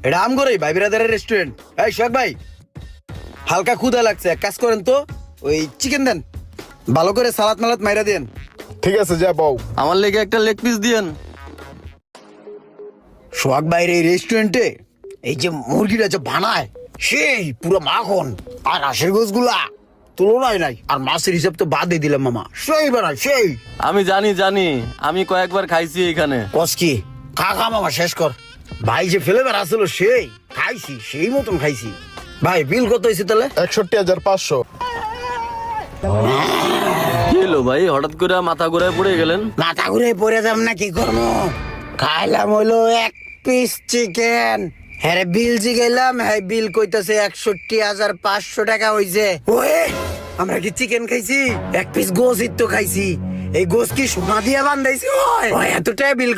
এটা আমগরই ভাই বিরাদারের রেস্টুরেন্ট। এই সোহাগ ভাই, হালকা ক্ষুধা লাগছে, এক কাজ করেন তো ওই চিকেন দেন, ভালো করে সালাদ মালাদ মাইরা দেন। ঠিক আছে, যা বউ। আমার লেগে একটা লেগ পিস দিয়েন। সোহাগ ভাইয়ের এই রেস্টুরেন্টে এই যে মুরগিটা যে বানায় সেই পুরো মাখন, আর হাঁসের গোছগুলা তুলনায় নাই, আর মাছের হিসাব তো বাদ দিয়ে দিলাম মামা, সেই বানায় সেই। আমি জানি, আমি কয়েকবার খাইছি এখানে। কসকি খা খা মামা, শেষ কর। ভাই যে ফ্লেভার আসলো সেই খাইছি, সেই মতন খাইছি। ভাই বিল কত হয়েছে তাহলে? 61,500। কি হলো ভাই, হঠাৎ করে মাথা ঘুরে পড়ে গেলেন? মাথা ঘুরে পড়ে যাম না, কি করবো? খাইলাম হইলো এক পিস চিকেন, হ্যাঁ বিল জিগাইলাম, হ্যাঁ বিল কইতাছে 61,500 টাকা হইছে। ওয়ে আমরা কি চিকেন খাইছি? এক পিস গোস তো খাইছি। এই গোস কি সোনা দিয়ে বান্ধাইছি? ওই এতটাই বিল